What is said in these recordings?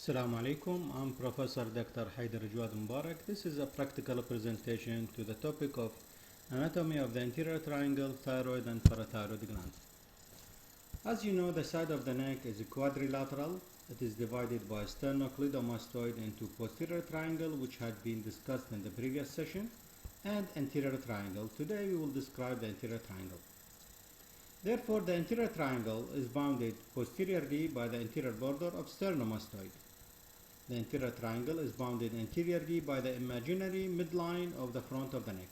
Assalamu alaikum. I'm Professor Dr. Hayder Mubarak. This is a practical presentation to the topic of anatomy of the anterior triangle, thyroid and parathyroid gland. As you know, the side of the neck is quadrilateral. It is divided by sternocleidomastoid into posterior triangle, which had been discussed in the previous session, and anterior triangle. Today we will describe the anterior triangle. Therefore, the anterior triangle is bounded posteriorly by the anterior border of sternomastoid. The anterior triangle is bounded anteriorly by the imaginary midline of the front of the neck.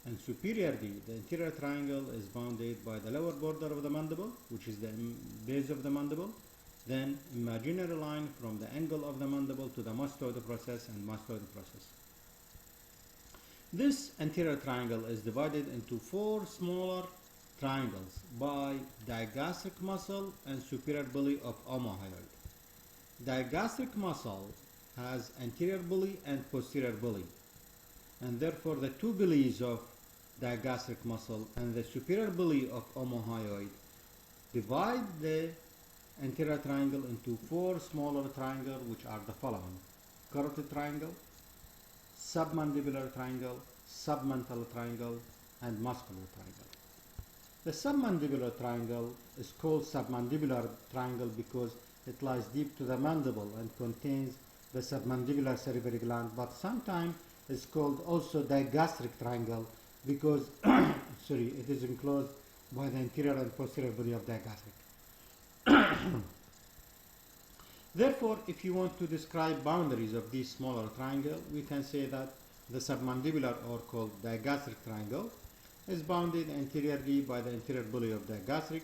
And superiorly, the anterior triangle is bounded by the lower border of the mandible, which is the base of the mandible, then imaginary line from the angle of the mandible to the mastoid process and mastoid process. This anterior triangle is divided into four smaller triangles by digastric muscle and superior belly of omohyoid. Digastric muscle has anterior belly and posterior belly, and therefore the two bellies of digastric muscle and the superior belly of omohyoid divide the anterior triangle into four smaller triangles, which are the following: carotid triangle, submandibular triangle, submental triangle, and muscular triangle. The submandibular triangle is called submandibular triangle because it lies deep to the mandible and contains the submandibular salivary gland, but sometimes it's called also digastric triangle because it is enclosed by the anterior and posterior body of digastric. Therefore, if you want to describe boundaries of these smaller triangles, we can say that the submandibular, or called digastric triangle, is bounded anteriorly by the anterior belly of digastric,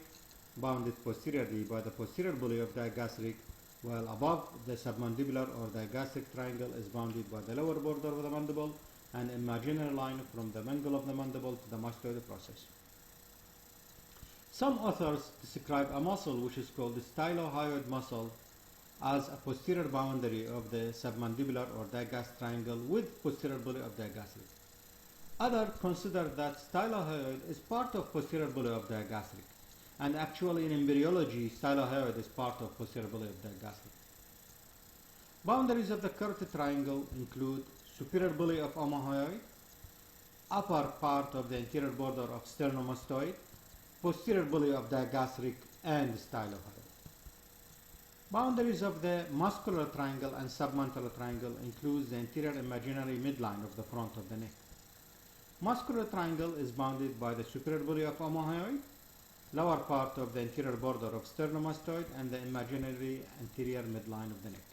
bounded posteriorly by the posterior belly of digastric, while above the submandibular or digastric triangle is bounded by the lower border of the mandible and imaginary line from the angle of the mandible to the mastoid process. Some authors describe a muscle which is called the stylohyoid muscle as a posterior boundary of the submandibular or digastric triangle with posterior belly of digastric. Others consider that stylohyoid is part of posterior belly of digastric, and actually in embryology, stylohyoid is part of posterior belly of digastric. Boundaries of the carotid triangle include superior belly of omohyoid, upper part of the anterior border of sternomastoid, posterior belly of digastric, and stylohyoid. Boundaries of the muscular triangle and submental triangle include the anterior imaginary midline of the front of the neck. Muscular triangle is bounded by the superior belly of omohyoid, lower part of the anterior border of sternomastoid, and the imaginary anterior midline of the neck.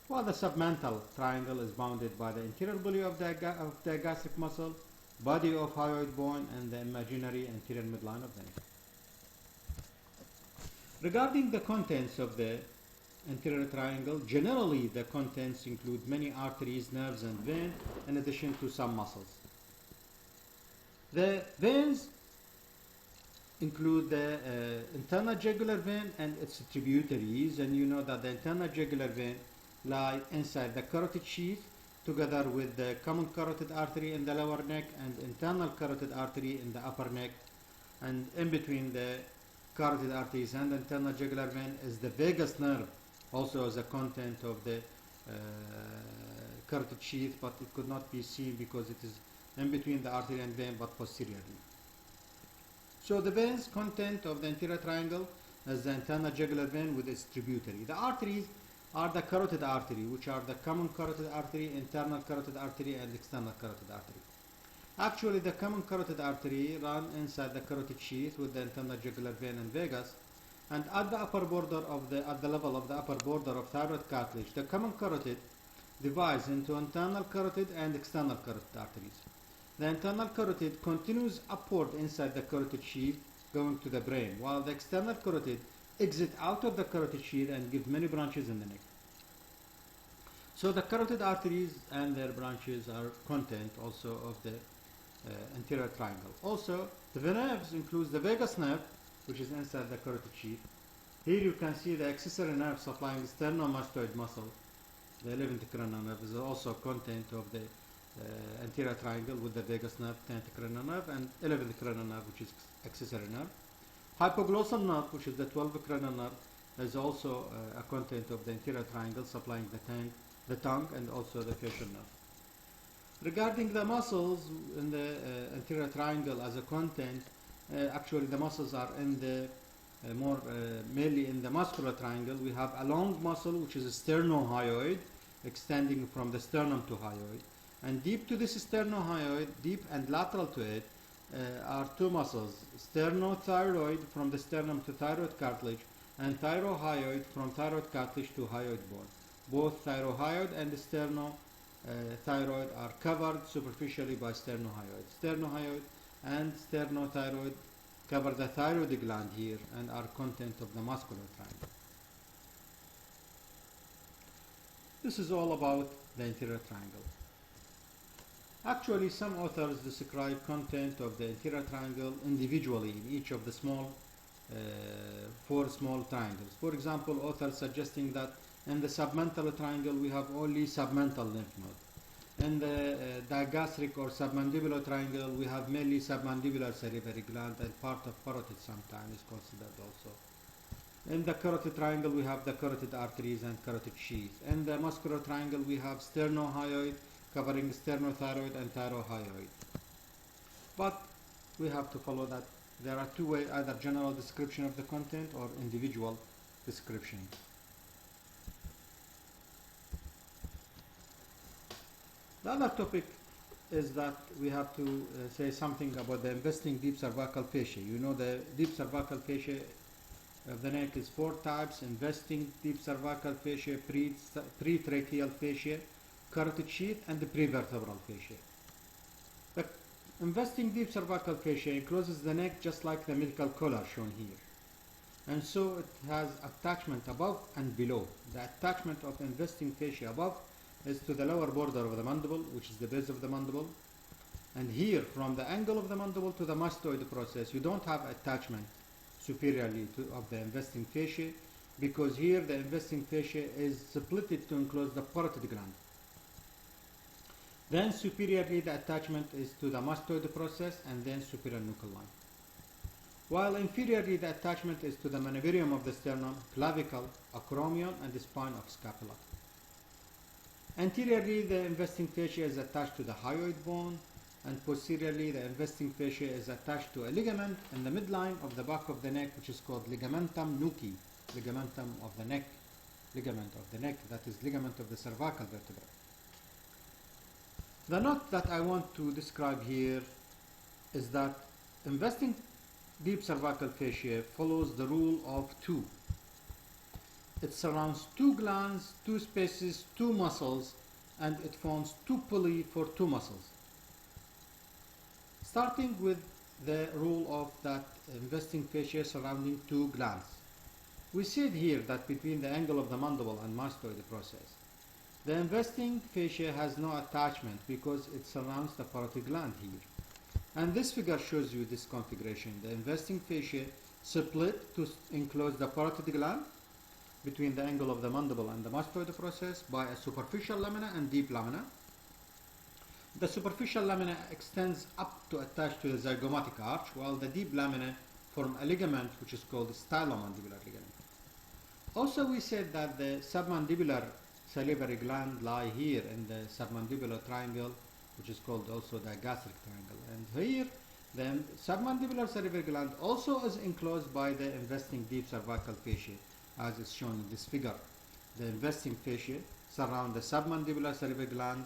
While the submental triangle is bounded by the anterior belly of digastric muscle, body of hyoid bone, and the imaginary anterior midline of the neck. Regarding the contents of the anterior triangle, generally the contents include many arteries, nerves, and veins, in addition to some muscles. The veins include the internal jugular vein and its tributaries, and you know that the internal jugular vein lie inside the carotid sheath together with the common carotid artery in the lower neck and internal carotid artery in the upper neck, and in between the carotid arteries and internal jugular vein is the vagus nerve, also as a content of the carotid sheath, but it could not be seen because it is in between the artery and vein but posteriorly. So the veins content of the anterior triangle is the internal jugular vein with its tributary. The arteries are the carotid artery, which are the common carotid artery, internal carotid artery, and external carotid artery. Actually, the common carotid artery runs inside the carotid sheath with the internal jugular vein and vagus, and at the upper border of at the level of the upper border of thyroid cartilage, the common carotid divides into internal carotid and external carotid arteries. The internal carotid continues upward inside the carotid sheath going to the brain, while the external carotid exits out of the carotid sheath and gives many branches in the neck. So the carotid arteries and their branches are content also of the anterior triangle. Also, the nerves includes the vagus nerve, which is inside the carotid sheath. Here you can see the accessory nerve supplying the sternomastoid muscle. The 11th cranial nerve is also content of the anterior triangle with the vagus nerve, 10th cranial nerve, and 11th cranial nerve, which is accessory nerve. Hypoglossal nerve, which is the 12th cranial nerve, is also a content of the anterior triangle supplying the tongue and also the facial nerve. Regarding the muscles in the anterior triangle as a content, actually the muscles are in the mainly in the muscular triangle. We have a long muscle which is a sternohyoid extending from the sternum to hyoid, and deep to this sternohyoid, deep and lateral to it, are two muscles, sternothyroid from the sternum to thyroid cartilage, and thyrohyoid from thyroid cartilage to hyoid bone. Both thyrohyoid and sternothyroid are covered superficially by sternohyoid. Sternohyoid and sternothyroid cover the thyroid gland here and are content of the muscular triangle. This is all about the anterior triangle. Actually, some authors describe content of the anterior triangle individually in each of the four small triangles. For example, authors suggesting that in the submental triangle we have only submental lymph node. In the digastric or submandibular triangle we have mainly submandibular salivary gland, and part of parotid sometimes is considered also. In the carotid triangle we have the carotid arteries and carotid sheath. In the muscular triangle we have sternohyoid covering sternothyroid and thyrohyoid. But we have to follow that there are two ways, either general description of the content or individual description. The other topic is that we have to say something about the investing deep cervical fascia. You know, the deep cervical fascia of the neck is four types: investing deep cervical fascia, pretracheal fascia, carotid sheath, and the prevertebral fascia. The investing deep cervical fascia encloses the neck just like the medical collar shown here, and so it has attachment above and below. The attachment of investing fascia above is to the lower border of the mandible, which is the base of the mandible, and here from the angle of the mandible to the mastoid process you don't have attachment superiorly of the investing fascia, because here the investing fascia is splitted to enclose the parotid gland. Then superiorly the attachment is to the mastoid process and then superior nuchal line, while inferiorly the attachment is to the manubrium of the sternum, clavicle, acromion, and the spine of scapula. Anteriorly the investing fascia is attached to the hyoid bone, and posteriorly the investing fascia is attached to a ligament in the midline of the back of the neck, which is called ligamentum nuchae, ligamentum of the neck, ligament of the neck, that is ligament of the cervical vertebra. The note that I want to describe here is that investing deep cervical fascia follows the rule of two. It surrounds two glands, two spaces, two muscles, and it forms two pili for two muscles. Starting with the rule of that investing fascia surrounding two glands. We said here that between the angle of the mandible and mastoid process, the investing fascia has no attachment because it surrounds the parotid gland here. And this figure shows you this configuration. The investing fascia split to enclose the parotid gland between the angle of the mandible and the mastoid process by a superficial lamina and deep lamina. The superficial lamina extends up to attach to the zygomatic arch, while the deep lamina form a ligament which is called the stylomandibular ligament. Also, we said that the submandibular salivary gland lie here in the submandibular triangle, which is called also the gastric triangle. And here, the submandibular salivary gland also is enclosed by the investing deep cervical fascia, as is shown in this figure. The investing fascia surround the submandibular salivary gland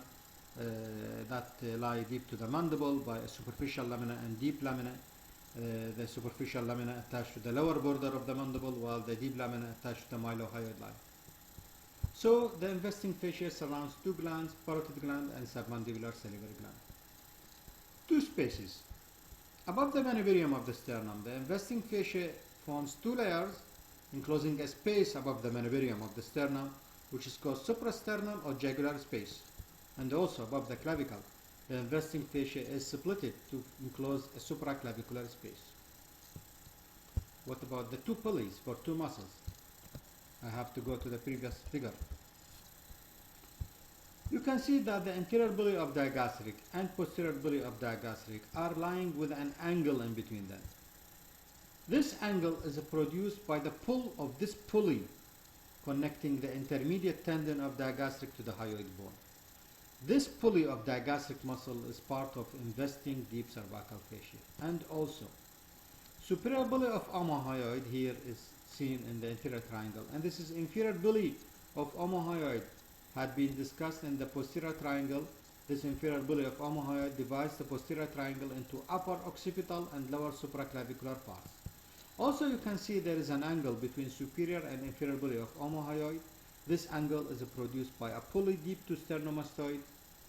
that lie deep to the mandible by a superficial lamina and deep lamina. The superficial lamina attached to the lower border of the mandible, while the deep lamina attached to the mylohyoid line. So the investing fascia surrounds two glands, parotid gland and submandibular salivary gland. Two spaces. Above the manubrium of the sternum, the investing fascia forms two layers enclosing a space above the manubrium of the sternum, which is called suprasternal or jugular space. And also above the clavicle, the investing fascia is splitted to enclose a supraclavicular space. What about the two pulleys for two muscles? I have to go to the previous figure. You can see that the anterior pili of digastric and posterior pili of digastric are lying with an angle in between them. This angle is produced by the pull of this pulley connecting the intermediate tendon of digastric to the hyoid bone. This pulley of digastric muscle is part of investing deep cervical fascia. And also, superior pulley of omohyoid here is seen in the anterior triangle, and this is inferior pulley of omohyoid had been discussed in the posterior triangle. This inferior pulley of omohyoid divides the posterior triangle into upper occipital and lower supraclavicular parts. Also, you can see there is an angle between superior and inferior pulley of omohyoid. This angle is produced by a pulley deep to sternomastoid.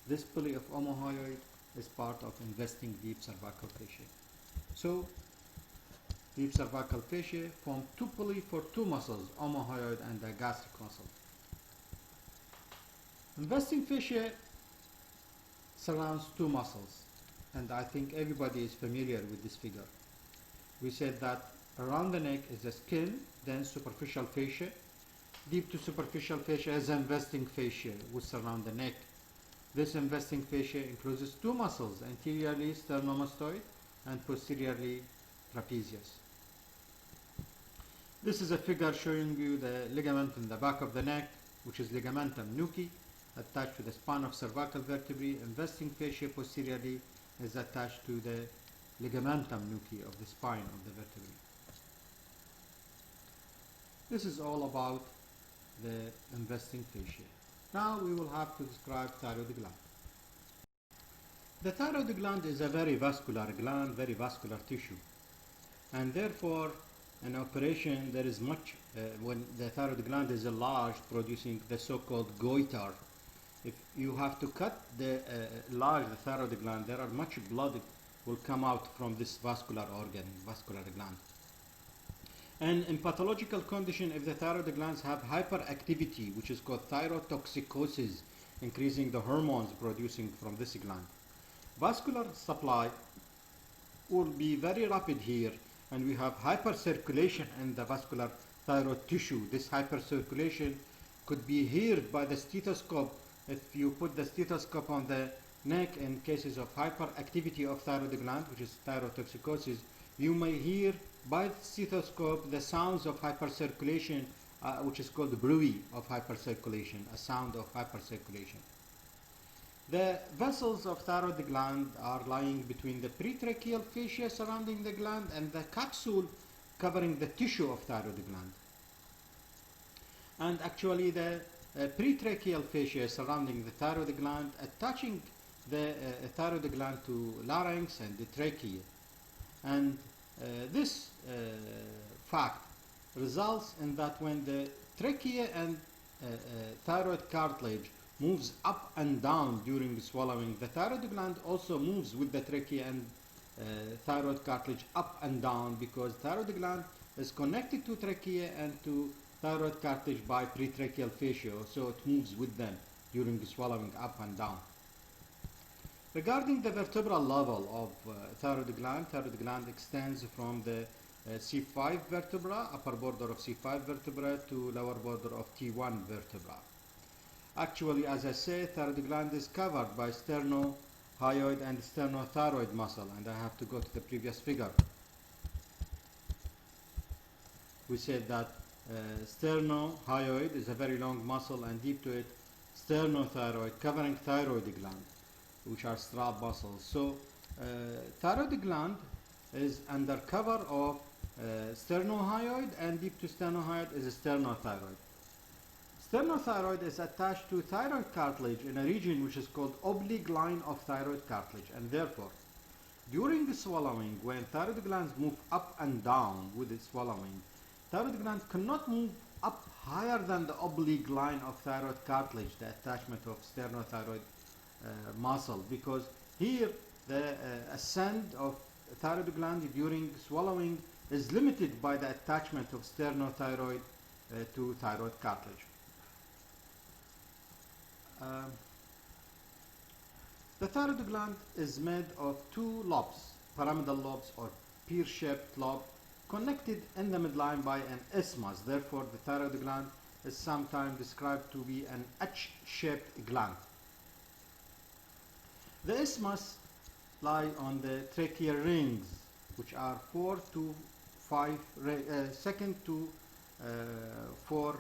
This pulley of omohyoid is part of investing deep cervical fascia. So, deep cervical fascia form two pulleys for two muscles, omohyoid and digastric muscle. Investing fascia surrounds two muscles, and I think everybody is familiar with this figure. We said that around the neck is the skin, then superficial fascia. Deep to superficial fascia is investing fascia which surround the neck. This investing fascia encloses two muscles, anteriorly sternomastoid and posteriorly trapezius. This is a figure showing you the ligament in the back of the neck, which is ligamentum nuchae, attached to the spine of cervical vertebrae. Investing fascia posteriorly is attached to the ligamentum nuchae of the spine of the vertebrae. This is all about the investing fascia. Now we will have to describe thyroid gland. The thyroid gland is a very vascular gland, very vascular tissue, and therefore in operation there is much, when the thyroid gland is enlarged, producing the so-called goiter. If you have to cut the thyroid gland, there are much blood will come out from this vascular organ, vascular gland. And in pathological condition, if the thyroid glands have hyperactivity, which is called thyrotoxicosis, increasing the hormones producing from this gland, vascular supply will be very rapid here, and we have hypercirculation in the vascular thyroid tissue. This hypercirculation could be heard by the stethoscope. If you put the stethoscope on the neck in cases of hyperactivity of thyroid gland, which is thyrotoxicosis, you may hear by the stethoscope the sounds of hypercirculation, which is called the bruit of hypercirculation, a sound of hypercirculation. The vessels of thyroid gland are lying between the pretracheal fascia surrounding the gland and the capsule covering the tissue of thyroid gland. And actually the pretracheal fascia surrounding the thyroid gland, attaching the thyroid gland to larynx and the trachea. And this fact results in that when the trachea and thyroid cartilage moves up and down during swallowing, the thyroid gland also moves with the trachea and thyroid cartilage up and down, because thyroid gland is connected to trachea and to thyroid cartilage by pretracheal fascia, so it moves with them during the swallowing up and down. Regarding the vertebral level of thyroid gland extends from the C5 vertebra, upper border of C5 vertebra, to lower border of T1 vertebra. Actually, as I said, thyroid gland is covered by sternohyoid and sternothyroid muscle, and I have to go to the previous figure. We said that sternohyoid is a very long muscle, and deep to it, sternothyroid covering thyroid gland, which are strap muscles. So thyroid gland is under cover of sternohyoid, and deep to sternohyoid is a sternothyroid. Sternothyroid is attached to thyroid cartilage in a region which is called oblique line of thyroid cartilage, and therefore during the swallowing, when thyroid glands move up and down with its swallowing, thyroid gland cannot move up higher than the oblique line of thyroid cartilage, the attachment of sternothyroid muscle, because here the ascent of thyroid gland during swallowing is limited by the attachment of sternothyroid to thyroid cartilage. The thyroid gland is made of two lobes, pyramidal lobes or pear-shaped lobe, connected in the midline by an isthmus. Therefore, the thyroid gland is sometimes described to be an H-shaped gland. The isthmus lie on the tracheal rings, which are 4 to second to 4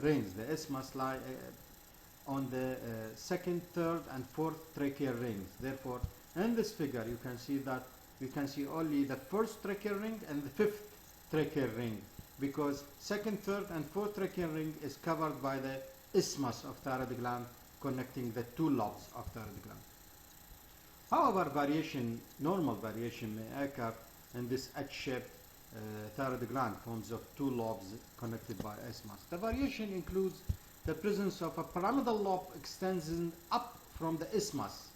rings. The isthmus lie on the second, third, and fourth tracheal rings. Therefore, in this figure, you can see that you can see only the first tracheal ring and the fifth tracheal ring, because second, third, and fourth tracheal ring is covered by the isthmus of thyroid gland connecting the two lobes of thyroid gland. However, normal variation may occur in this H-shaped thyroid gland, forms of two lobes connected by isthmus. The variation includes the presence of a pyramidal lobe extending up from the isthmus,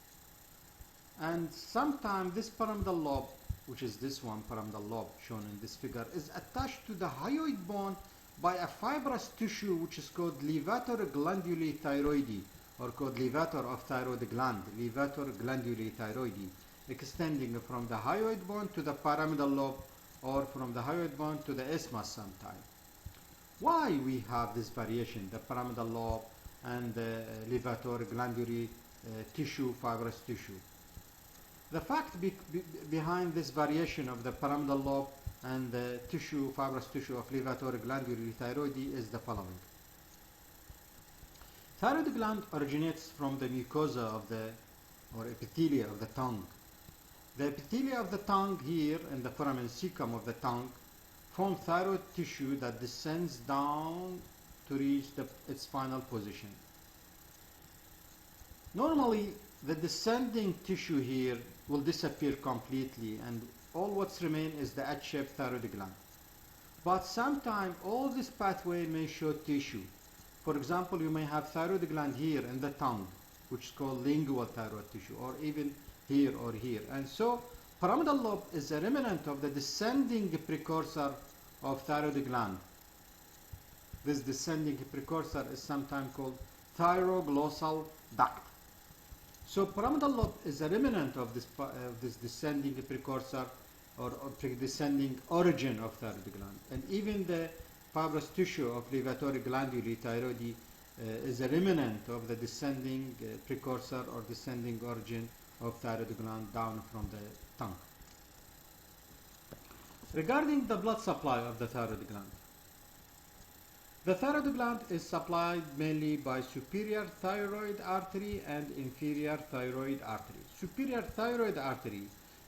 and sometimes this pyramidal lobe, which is this one pyramidal lobe shown in this figure, is attached to the hyoid bone by a fibrous tissue which is called levator glandulae thyroidi, or called levator of thyroid gland, levator glandulae thyroidi, extending from the hyoid bone to the pyramidal lobe, or from the hyoid bone to the isthmus sometimes. Why we have this variation, the pyramidal lobe and the levator glandulae tissue, fibrous tissue? The fact behind this variation of the pyramidal lobe and the tissue, fibrous tissue of levator glandulae thyroidi is the following. Thyroid gland originates from the mucosa of the, or epithelia of the tongue. The epithelia of the tongue here in the foramen cecum of the tongue form thyroid tissue that descends down to reach its final position. Normally, the descending tissue here will disappear completely, and all what's remain is the H-shaped thyroid gland. But sometimes all this pathway may show tissue. For example, you may have thyroid gland here in the tongue, which is called lingual thyroid tissue, or even here or here. And so pyramidal lobe is a remnant of the descending precursor of thyroid gland. This descending precursor is sometimes called thyroglossal duct. So pyramidal lobe is a remnant of this descending precursor, or descending origin of thyroid gland. And even the fibrous tissue of levator glandulae thyroidi is a remnant of the descending precursor or descending origin of thyroid gland down from the tongue. Regarding the blood supply of the thyroid gland, the thyroid gland is supplied mainly by superior thyroid artery and inferior thyroid artery. Superior thyroid artery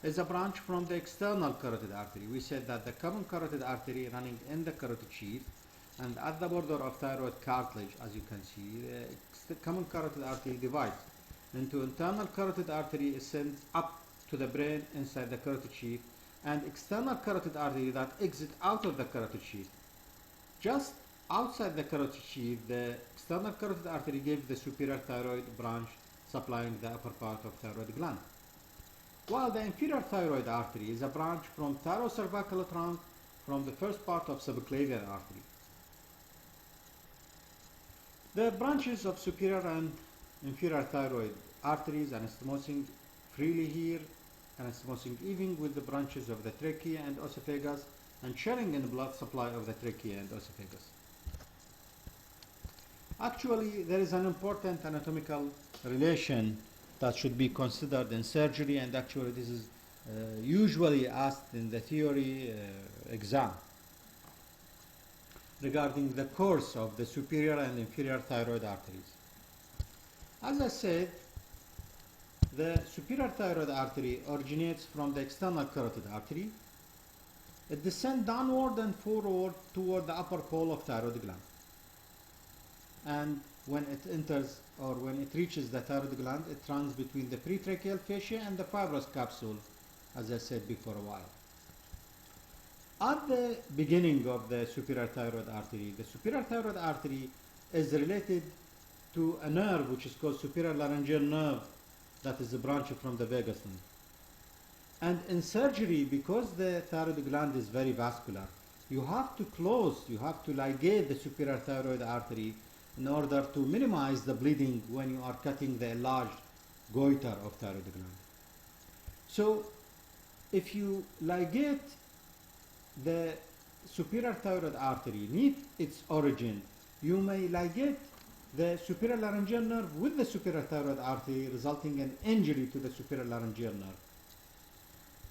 is a branch from the external carotid artery. We said that the common carotid artery running in the carotid sheath and at the border of thyroid cartilage, as you can see, the common carotid artery divides into internal carotid artery, sends up to the brain inside the carotid sheath, and external carotid artery that exit out of the carotid sheath. Just outside the carotid sheath, the external carotid artery gives the superior thyroid branch supplying the upper part of thyroid gland, while the inferior thyroid artery is a branch from thyrocervical trunk from the first part of subclavian artery. The branches of superior and inferior thyroid arteries anastomosing freely here, anastomosing even with the branches of the trachea and esophagus, and sharing in the blood supply of the trachea and esophagus. Actually, there is an important anatomical relation that should be considered in surgery, and actually this is usually asked in the theory exam regarding the course of the superior and inferior thyroid arteries. As I said, the superior thyroid artery originates from the external carotid artery. It descends downward and forward toward the upper pole of thyroid gland. And when it enters, or when it reaches the thyroid gland, it runs between the pretracheal fascia and the fibrous capsule, as I said before a while. At the beginning of the superior thyroid artery, the superior thyroid artery is related to a nerve which is called superior laryngeal nerve, that is a branch from the vagus nerve. And in surgery, because the thyroid gland is very vascular, you have to ligate the superior thyroid artery in order to minimize the bleeding when you are cutting the enlarged goiter of thyroid gland. So if you ligate the superior thyroid artery near its origin, you may ligate the superior laryngeal nerve with the superior thyroid artery, resulting in injury to the superior laryngeal nerve.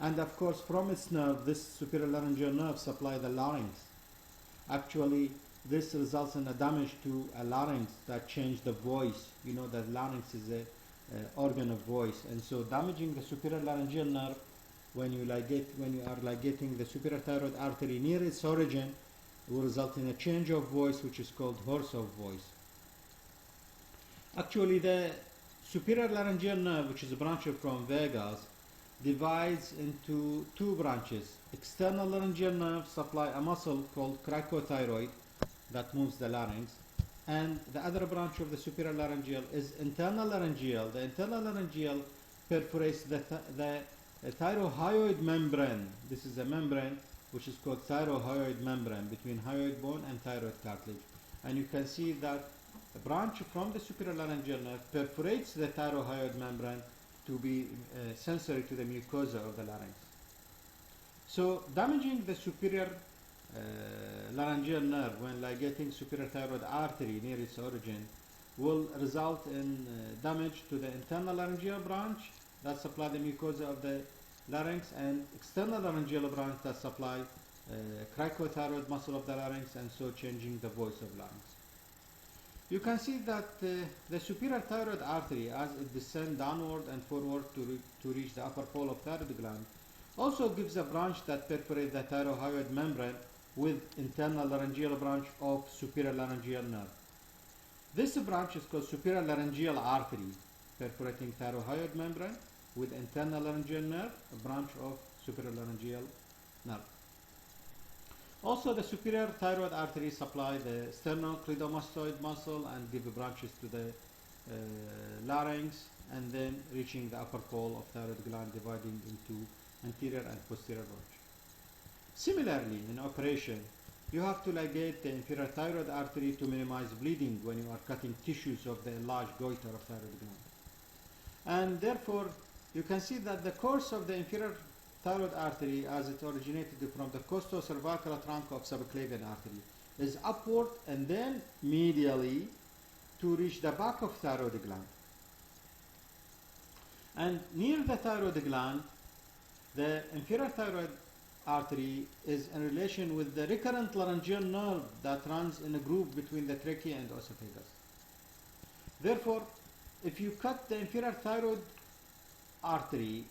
And of course, from its nerve, this superior laryngeal nerve supply the larynx. Actually, this results in a damage to a larynx that change the voice. You know that larynx is a organ of voice, and so damaging the superior laryngeal nerve when you are ligating the superior thyroid artery near its origin will result in a change of voice, which is called hoarse of voice. Actually, the superior laryngeal nerve, which is a branch from vagus, divides into two branches. External laryngeal nerve supply a muscle called cricothyroid that moves the larynx, and the other branch of the superior laryngeal is internal laryngeal. The internal laryngeal perforates the thyroid membrane. This is a membrane which is called thyroid membrane between hyoid bone and thyroid cartilage, and you can see that a branch from the superior laryngeal nerve perforates the thyroid membrane to be sensory to the mucosa of the larynx. So damaging the superior laryngeal nerve when ligating superior thyroid artery near its origin will result in damage to the internal laryngeal branch that supply the mucosa of the larynx, and external laryngeal branch that supply cricothyroid muscle of the larynx, and so changing the voice of larynx. You can see that the superior thyroid artery, as it descends downward and forward to reach the upper pole of thyroid gland, also gives a branch that perforates the thyroid membrane with internal laryngeal branch of superior laryngeal nerve. This branch is called superior laryngeal artery, perforating thyroid membrane with internal laryngeal nerve, a branch of superior laryngeal nerve. Also, the superior thyroid artery supply the sternocleidomastoid muscle and give branches to the larynx, and then reaching the upper pole of thyroid gland, dividing into anterior and posterior branch. Similarly, in operation, you have to ligate the inferior thyroid artery to minimize bleeding when you are cutting tissues of the enlarged goiter of thyroid gland. And therefore, you can see that the course of the inferior thyroid artery, as it originated from the costocervical trunk of subclavian artery, is upward and then medially to reach the back of thyroid gland. And near the thyroid gland, the inferior thyroid artery is in relation with the recurrent laryngeal nerve that runs in a groove between the trachea and esophagus. Therefore, if you cut the inferior thyroid artery,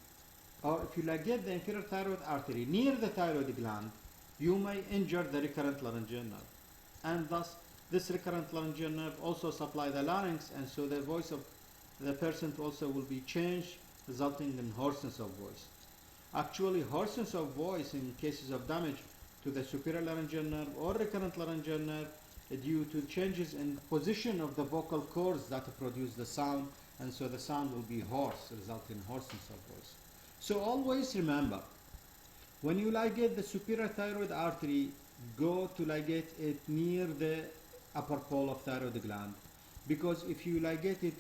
or if you ligate the inferior thyroid artery near the thyroid gland, you may injure the recurrent laryngeal nerve. And thus, this recurrent laryngeal nerve also supply the larynx, and so the voice of the person also will be changed, resulting in hoarseness of voice. Actually, hoarseness of voice in cases of damage to the superior laryngeal nerve or recurrent laryngeal nerve due to changes in position of the vocal cords that produce the sound, and so the sound will be hoarse, resulting in hoarseness of voice. So always remember, when you ligate the superior thyroid artery, go to ligate it near the upper pole of thyroid gland, because if you ligate it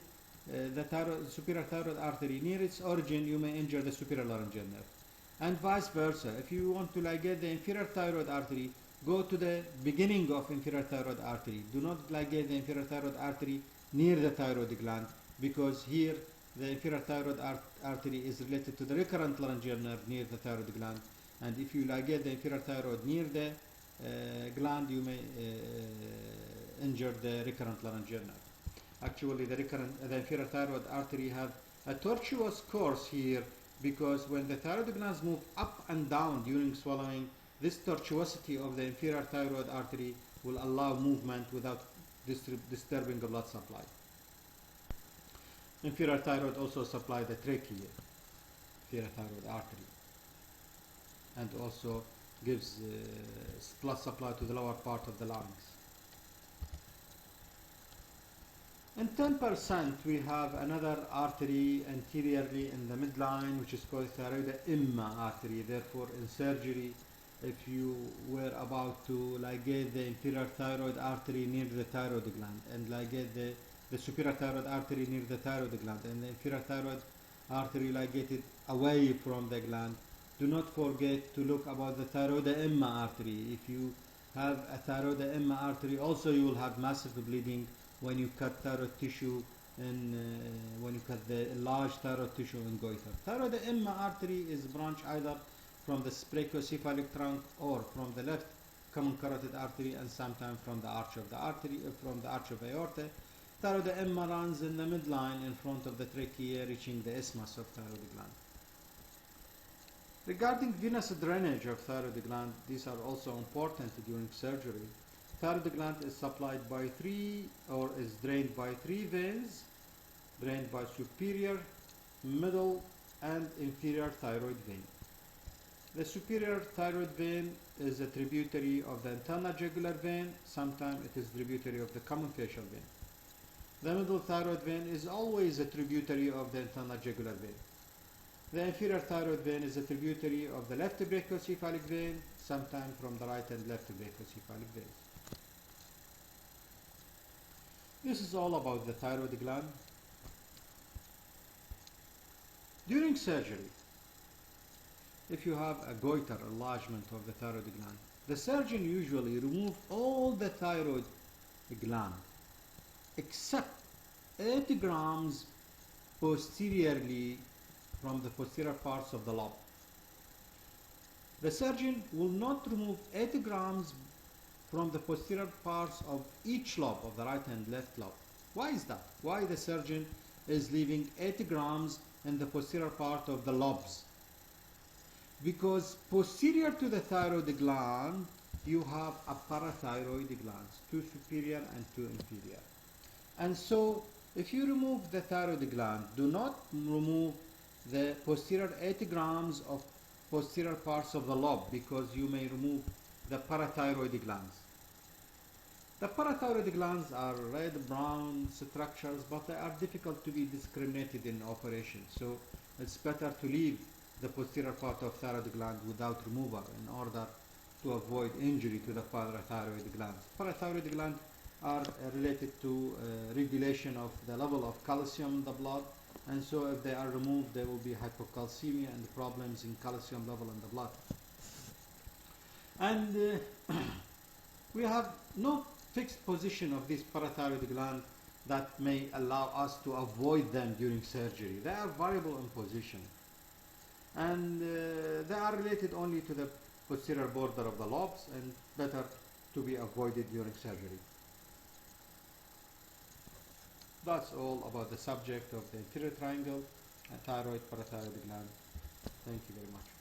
the superior thyroid artery near its origin, you may injure the superior laryngeal nerve. And vice versa, if you want to ligate the inferior thyroid artery, go to the beginning of inferior thyroid artery. Do not ligate the inferior thyroid artery near the thyroid gland, because here the inferior thyroid artery is related to the recurrent laryngeal nerve near the thyroid gland, and if you ligate the inferior thyroid near the gland, you may injure the recurrent laryngeal nerve. Actually, the inferior thyroid artery have a tortuous course here, because when the thyroid glands move up and down during swallowing, this tortuosity of the inferior thyroid artery will allow movement without disturbing the blood supply. Inferior thyroid also supply the trachea, inferior thyroid artery, and also gives blood supply to the lower part of the larynx. In 10%, we have another artery anteriorly in the midline, which is called thyroid artery. Therefore, in surgery, if you were about to ligate the inferior thyroid artery near the thyroid gland, and ligate the superior thyroid artery near the thyroid gland, and the inferior thyroid artery ligated away from the gland, do not forget to look about the thyroid artery. If you have a thyroid artery, also you will have massive bleeding when you cut thyroid tissue in when you cut the large thyroid tissue in goiter. Thyroid artery is branched either from the brachiocephalic trunk or from the left common carotid artery, and sometimes from the arch of the artery, from the arch of aorta. Thyroid runs in the midline in front of the trachea, reaching the isthmus of thyroid gland. Regarding venous drainage of thyroid gland, these are also important during surgery. Thyroid gland is supplied by is drained by three veins, drained by superior, middle, and inferior thyroid vein. The superior thyroid vein is a tributary of the internal jugular vein. Sometimes it is tributary of the common facial vein. The middle thyroid vein is always a tributary of the internal jugular vein. The inferior thyroid vein is a tributary of the left brachiocephalic vein, sometimes from the right and left brachiocephalic veins. This is all about the thyroid gland. During surgery, if you have a goiter, enlargement of the thyroid gland, the surgeon usually removes all the thyroid gland except 80 grams posteriorly from the posterior parts of the lobe. The surgeon will not remove 80 grams from the posterior parts of each lobe, of the right and left lobe. Why is that? Why the surgeon is leaving 80 grams in the posterior part of the lobes? Because posterior to the thyroid gland, you have a parathyroid glands, two superior and two inferior. And so, if you remove the thyroid gland, do not remove the posterior 80 grams of posterior parts of the lobe, because you may remove the parathyroid glands. The parathyroid glands are red-brown structures, but they are difficult to be discriminated in operation. So it's better to leave the posterior part of thyroid gland without removal in order to avoid injury to the parathyroid glands. Parathyroid glands are related to regulation of the level of calcium in the blood, and so if they are removed, there will be hypocalcemia and problems in calcium level in the blood. And we have no fixed position of this parathyroid gland that may allow us to avoid them during surgery. They are variable in position, and they are related only to the posterior border of the lobes and better to be avoided during surgery. That's all about the subject of the anterior triangle and thyroid parathyroid gland. Thank you very much.